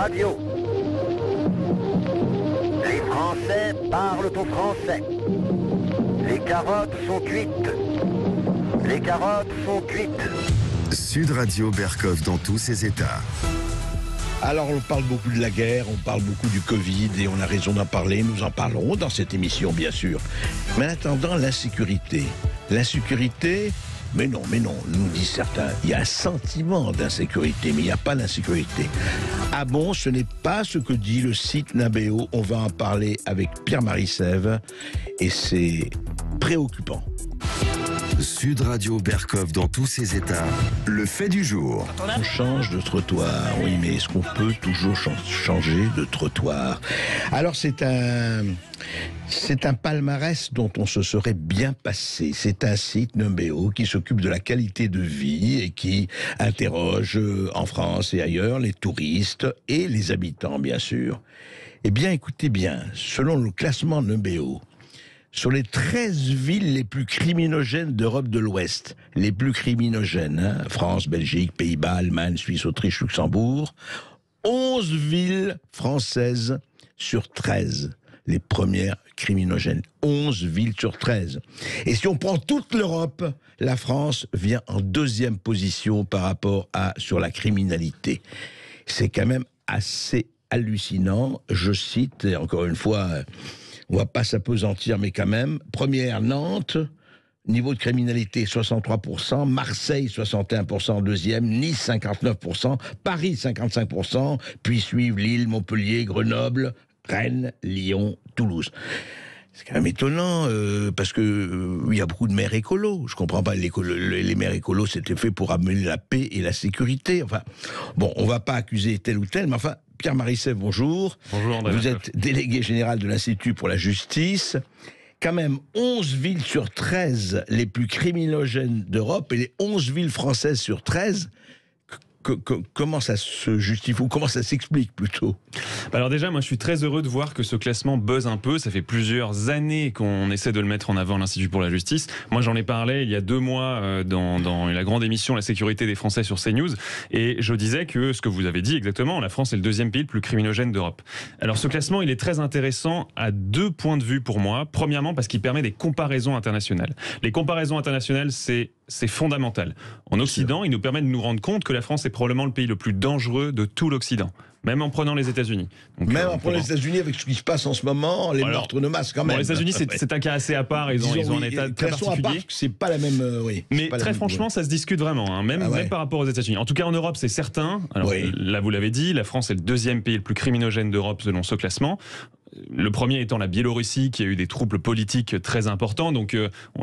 Radio. Les Français parlent au français. Les carottes sont cuites. Les carottes sont cuites. Sud Radio Berkov dans tous ses états. Alors on parle beaucoup de la guerre, on parle beaucoup du Covid et on a raison d'en parler, nous en parlerons dans cette émission bien sûr. Mais en attendant, l'insécurité. L'insécurité, mais non, nous disent certains, il y a un sentiment d'insécurité, mais il n'y a pas d'insécurité. Ah bon, ce n'est pas ce que dit le site Nabéo, on va en parler avec Pierre-Marie Sève et c'est préoccupant. Sud Radio Berkov dans tous ses états, le fait du jour. On change de trottoir, oui, mais est-ce qu'on peut toujours changer de trottoir? Alors c'est un palmarès dont on se serait bien passé. C'est un site Numbeo qui s'occupe de la qualité de vie et qui interroge en France et ailleurs les touristes et les habitants, bien sûr. Eh bien, écoutez bien, selon le classement Numbeo, sur les 13 villes les plus criminogènes d'Europe de l'Ouest, les plus criminogènes, France, Belgique, Pays-Bas, Allemagne, Suisse, Autriche, Luxembourg, 11 villes françaises sur 13, les premières criminogènes. 11 villes sur 13. Et si on prend toute l'Europe, la France vient en deuxième position par rapport à sur la criminalité. C'est quand même assez hallucinant. Je cite, et encore une fois, on va pas s'apesantir, mais quand même. Première, Nantes, niveau de criminalité 63%, Marseille 61%, deuxième, Nice 59%, Paris 55%, puis suivent Lille, Montpellier, Grenoble, Rennes, Lyon, Toulouse. C'est quand même étonnant, parce que il y a beaucoup de maires écolos. Je comprends pas, les maires écolos, c'était fait pour amener la paix et la sécurité. Enfin, bon, on va pas accuser tel ou tel, mais enfin, Pierre-Marie Sève, bonjour. Bonjour André. Vous êtes délégué général de l'Institut pour la justice. Quand même 11 villes sur 13 les plus criminogènes d'Europe et les 11 villes françaises sur 13. Comment ça se justifie ou comment ça s'explique plutôt? Alors déjà, moi je suis très heureux de voir que ce classement buzz un peu. Ça fait plusieurs années qu'on essaie de le mettre en avant à l'Institut pour la justice. Moi j'en ai parlé il y a 2 mois dans la grande émission La sécurité des Français sur CNews. Et je disais que ce que vous avez dit exactement, la France est le deuxième pays le plus criminogène d'Europe. Alors ce classement, il est très intéressant à 2 points de vue pour moi. Premièrement parce qu'il permet des comparaisons internationales. Les comparaisons internationales, c'est fondamental. En Occident, il nous permet de nous rendre compte que la France est probablement le pays le plus dangereux de tout l'Occident. Même en prenant les États-Unis. Donc, même en prenant les États-Unis, avec ce qui se passe en ce moment, les meurtres de masse quand même. Bon, les États-Unis, c'est un cas assez à part, ils ont un état très particulier. C'est pas la même. Mais très franchement, ça se discute vraiment, hein, même par rapport aux États-Unis. En tout cas, en Europe, c'est certain. Alors là, vous l'avez dit, la France est le deuxième pays le plus criminogène d'Europe selon ce classement. Le premier étant la Biélorussie, qui a eu des troubles politiques très importants. Donc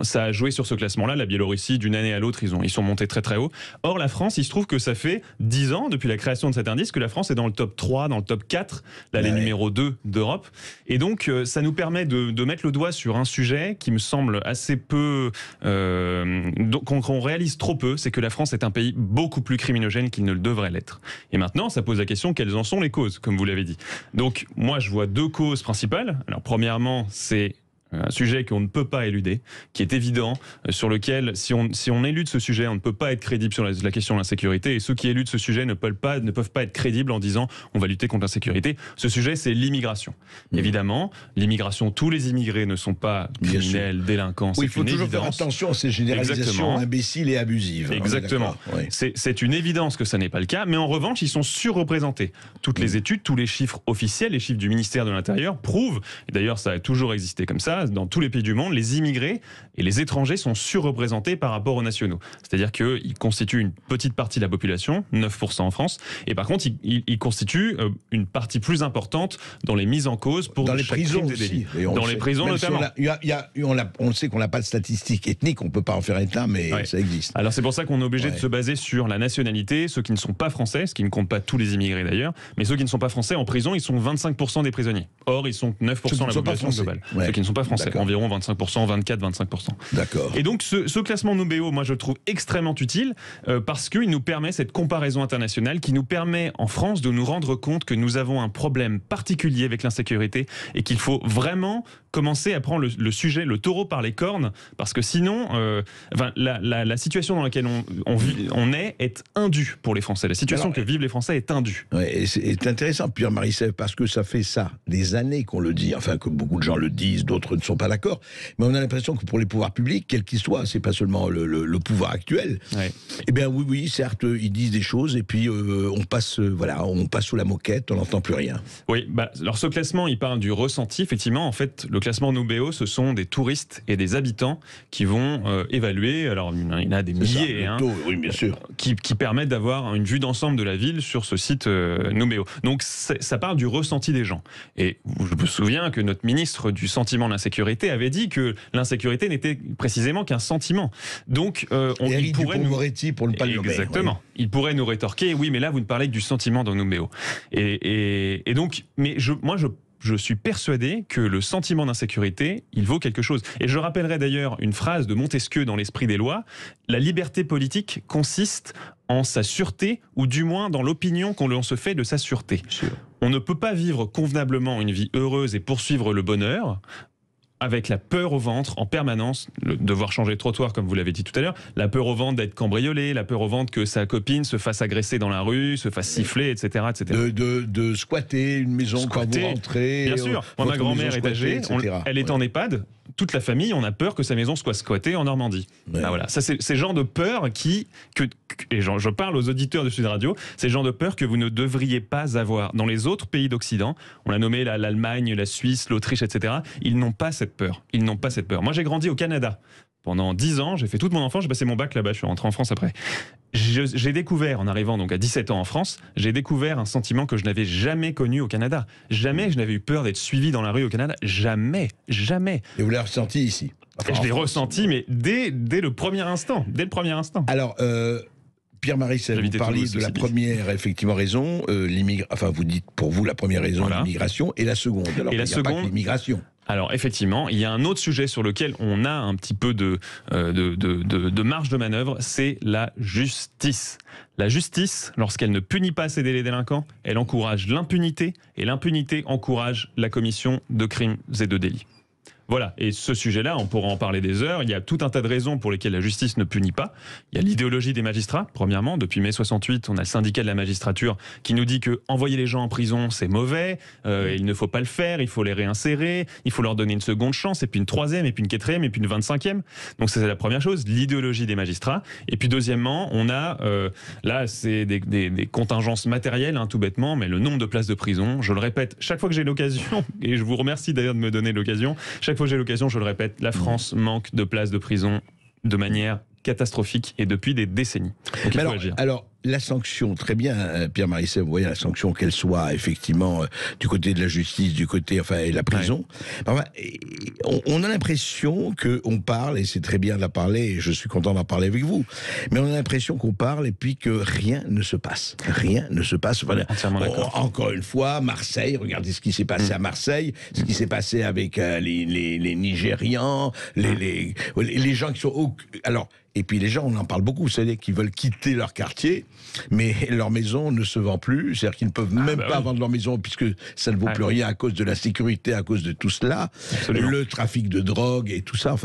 ça a joué sur ce classement-là. La Biélorussie, d'une année à l'autre, ils sont montés très très haut. Or, la France, il se trouve que ça fait 10 ans, depuis la création de cet indice, que la France est dans le top 3, dans le top 4, là, les numéro 2 d'Europe. Et donc, ça nous permet de mettre le doigt sur un sujet qui me semble assez peu... qu'on réalise trop peu, c'est que la France est un pays beaucoup plus criminogène qu'il ne le devrait l'être. Et maintenant, ça pose la question, quelles en sont les causes, comme vous l'avez dit. Donc, moi, je vois 2 causes principales. Alors, premièrement, c'est un sujet qu'on ne peut pas éluder, qui est évident, sur lequel, si on élude ce sujet, on ne peut pas être crédible sur la question de l'insécurité, et ceux qui éludent ce sujet ne peuvent pas être crédibles en disant on va lutter contre l'insécurité. Ce sujet, c'est l'immigration. Évidemment, l'immigration, tous les immigrés ne sont pas criminels, délinquants, il faut toujours faire attention à ces généralisations imbéciles et abusives. Exactement. C'est une évidence que ça n'est pas le cas, mais en revanche, ils sont surreprésentés. Toutes les études, tous les chiffres officiels, les chiffres du ministère de l'Intérieur prouvent, et d'ailleurs ça a toujours existé comme ça, dans tous les pays du monde, les immigrés et les étrangers sont surreprésentés par rapport aux nationaux. C'est-à-dire qu'ils constituent une petite partie de la population, 9% en France, et par contre, ils constituent une partie plus importante dans les mises en cause pour dans les prisons aussi. Dans les prisons notamment. On sait qu'on n'a pas de statistiques ethniques, on ne peut pas en faire état, mais ça existe. Alors c'est pour ça qu'on est obligé de se baser sur la nationalité, ceux qui ne sont pas français, ce qui ne compte pas tous les immigrés d'ailleurs, mais ceux qui ne sont pas français en prison, ils sont 25% des prisonniers. Or, ils sont 9% de la population globale. Ceux qui ne sont pas français. Français, environ 25%, 24-25%. D'accord. Et donc ce classement Numbeo, moi je le trouve extrêmement utile parce qu'il nous permet cette comparaison internationale qui nous permet en France de nous rendre compte que nous avons un problème particulier avec l'insécurité et qu'il faut vraiment commencer à prendre le sujet, le taureau par les cornes, parce que sinon, la situation dans laquelle on est indue pour les Français. La situation que vivent les Français est indue. Ouais, et c'est intéressant, Pierre Marissev, parce que ça fait ça des années qu'on le dit, enfin que beaucoup de gens le disent, d'autres ne sont pas d'accord, mais on a l'impression que pour les pouvoirs publics, quels qu'ils soient, c'est pas seulement le pouvoir actuel, eh bien oui, certes, ils disent des choses, et puis on passe sous la moquette, on n'entend plus rien. Oui, alors ce classement, il parle du ressenti, effectivement, en fait, le classement Numbeo, ce sont des touristes et des habitants qui vont évaluer, alors il y en a des milliers, oui, bien sûr, qui permettent d'avoir une vue d'ensemble de la ville sur ce site Numbeo. Donc ça parle du ressenti des gens. Et je me souviens que notre ministre du sentiment d'insécurité avait dit que l'insécurité n'était précisément qu'un sentiment. Donc il pourrait Moretti pour ne pas le nommer. Exactement. Ouais. Il pourrait nous rétorquer, oui, mais là vous ne parlez que du sentiment dans Numbeo. Et donc, mais je suis persuadé que le sentiment d'insécurité, il vaut quelque chose. Et je rappellerai d'ailleurs une phrase de Montesquieu dans l'Esprit des lois. La liberté politique consiste en sa sûreté, ou du moins dans l'opinion qu'on se fait de sa sûreté. On ne peut pas vivre convenablement une vie heureuse et poursuivre le bonheur avec la peur au ventre en permanence, devoir changer de trottoir comme vous l'avez dit tout à l'heure, la peur au ventre d'être cambriolé, la peur au ventre que sa copine se fasse agresser dans la rue, se fasse siffler, etc. De squatter une maison quand vous rentrez. Bien sûr, moi ma grand-mère est âgée, elle est en EHPAD, toute la famille, on a peur que sa maison soit squattée en Normandie. Voilà. Ça, c'est ce genre de peur et je parle aux auditeurs de Sud Radio, c'est le genre de peur que vous ne devriez pas avoir. Dans les autres pays d'Occident, on l'a nommé l'Allemagne, la Suisse, l'Autriche, etc., ils n'ont pas cette peur. Ils n'ont pas cette peur. Moi, j'ai grandi au Canada. Pendant 10 ans, j'ai fait toute mon enfance, j'ai passé mon bac là-bas, je suis rentré en France après. J'ai découvert, en arrivant donc à 17 ans en France, j'ai découvert un sentiment que je n'avais jamais connu au Canada. Jamais je n'avais eu peur d'être suivi dans la rue au Canada. Jamais. Et vous l'avez ressenti ici? Je l'ai ressenti, mais dès le premier instant. Dès le premier instant. Alors, Pierre Marissev, vous parliez de la première, effectivement, raison, vous dites pour vous la première raison, l'immigration, et la seconde. Alors, il n'y a pas que l'immigration. Alors effectivement, il y a un autre sujet sur lequel on a un petit peu de marge de manœuvre, c'est la justice. La justice, lorsqu'elle ne punit pas ses délinquants, elle encourage l'impunité, et l'impunité encourage la commission de crimes et de délits. Voilà, et ce sujet-là, on pourra en parler des heures. Il y a tout un tas de raisons pour lesquelles la justice ne punit pas. Il y a l'idéologie des magistrats, premièrement. Depuis mai 68, on a le syndicat de la magistrature qui nous dit que envoyer les gens en prison, c'est mauvais, il ne faut pas le faire, il faut les réinsérer, il faut leur donner une seconde chance, et puis une troisième, et puis une quatrième, et puis une 25e. Donc c'est la première chose, l'idéologie des magistrats. Et puis deuxièmement, on a, là, c'est des contingences matérielles, tout bêtement, mais le nombre de places de prison, je le répète, chaque fois que j'ai l'occasion, et je vous remercie d'ailleurs de me donner l'occasion, chaque fois que j'ai l'occasion, je le répète, la France manque de places de prison de manière catastrophique et depuis des décennies. Donc, alors, la sanction, très bien, Pierre Marissev, vous voyez, la sanction, qu'elle soit effectivement du côté de la justice, du côté, et la prison. Ouais. On a l'impression qu'on parle, et c'est très bien d'en parler, et je suis content d'en parler avec vous, mais on a l'impression qu'on parle et puis que rien ne se passe. Rien ne se passe. Encore une fois, Marseille, regardez ce qui s'est passé à Marseille, ce qui s'est passé avec les Nigérians, les gens qui sont... Alors, et puis les gens, on en parle beaucoup, vous savez, qui veulent quitter leur quartier, mais leur maison ne se vend plus, c'est-à-dire qu'ils ne peuvent même pas vendre leur maison puisque ça ne vaut plus rien à cause de la sécurité, à cause de tout cela, le trafic de drogue et tout ça,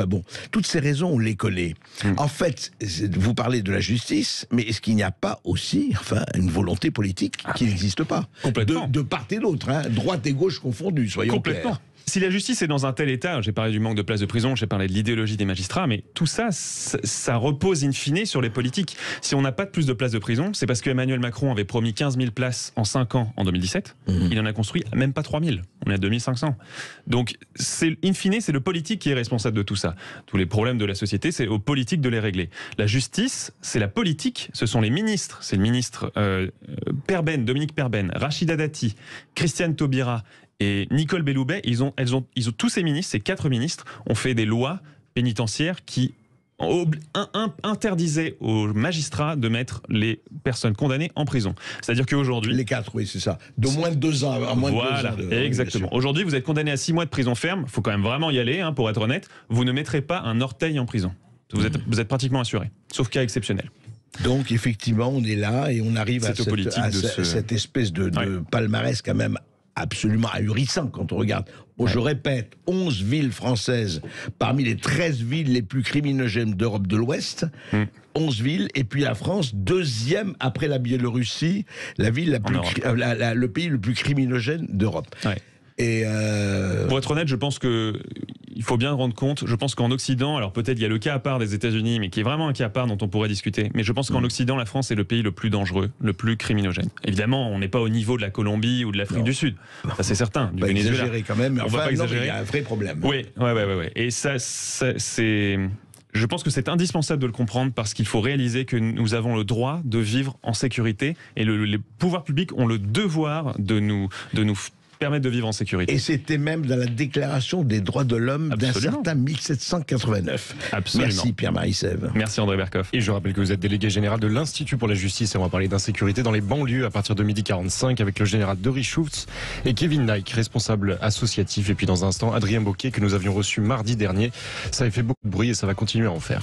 toutes ces raisons, on les connaît. En fait, vous parlez de la justice, mais est-ce qu'il n'y a pas aussi, une volonté politique qui n'existe pas? Complètement. De part et d'autre, droite et gauche confondues, soyons clairs. Si la justice est dans un tel état, j'ai parlé du manque de places de prison, j'ai parlé de l'idéologie des magistrats, mais tout ça, ça repose in fine sur les politiques. Si on n'a pas de plus de places de prison, c'est parce qu'Emmanuel Macron avait promis 15 000 places en 5 ans en 2017. Il en a construit même pas 3 000. On est à 2500. Donc, in fine, c'est le politique qui est responsable de tout ça. Tous les problèmes de la société, c'est aux politiques de les régler. La justice, c'est la politique, ce sont les ministres. C'est le ministre Dominique Perben, Rachida Dati, Christiane Taubira et Nicole Belloubet. Tous ces ministres, ces 4 ministres, ont fait des lois pénitentiaires qui interdisait aux magistrats de mettre les personnes condamnées en prison. C'est-à-dire qu'aujourd'hui... Les 4, oui, c'est ça. D'au moins 2 ans. À moins voilà, de 2 ans exactement. Aujourd'hui, vous êtes condamné à 6 mois de prison ferme. Il faut quand même vraiment y aller, pour être honnête. Vous ne mettrez pas un orteil en prison. Vous êtes pratiquement assuré, sauf cas exceptionnel. Donc, effectivement, on est là et on arrive à cette espèce de palmarès quand même absolument ahurissant quand on regarde. Je répète, 11 villes françaises parmi les 13 villes les plus criminogènes d'Europe de l'Ouest. 11 villes, et puis la France, deuxième après la Biélorussie, la ville le pays le plus criminogène d'Europe. Ouais. Et pour être honnête, je pense qu'il faut bien rendre compte, je pense qu'en Occident, alors peut-être il y a le cas à part des États-Unis, mais qui est vraiment un cas à part dont on pourrait discuter, mais je pense qu'en Occident, la France est le pays le plus dangereux, le plus criminogène. Évidemment, on n'est pas au niveau de la Colombie ou de l'Afrique du Sud, ça c'est certain, du Venezuela. Exagérer quand même, mais on va pas exagérer. Il y a un vrai problème. Oui. Et ça c'est... Je pense que c'est indispensable de le comprendre parce qu'il faut réaliser que nous avons le droit de vivre en sécurité et les pouvoirs publics ont le devoir de nous permettre de vivre en sécurité. Et c'était même dans la déclaration des droits de l'homme d'un certain 1789. Absolument. Merci Pierre-Marie Sève. Merci André Berkoff. Et je rappelle que vous êtes délégué général de l'Institut pour la justice et on va parler d'insécurité dans les banlieues à partir de 12h45 avec le général Dory Schultz et Kevin Nike, responsable associatif. Et puis dans un instant, Adrien Bocquet que nous avions reçu mardi dernier. Ça avait fait beaucoup de bruit et ça va continuer à en faire.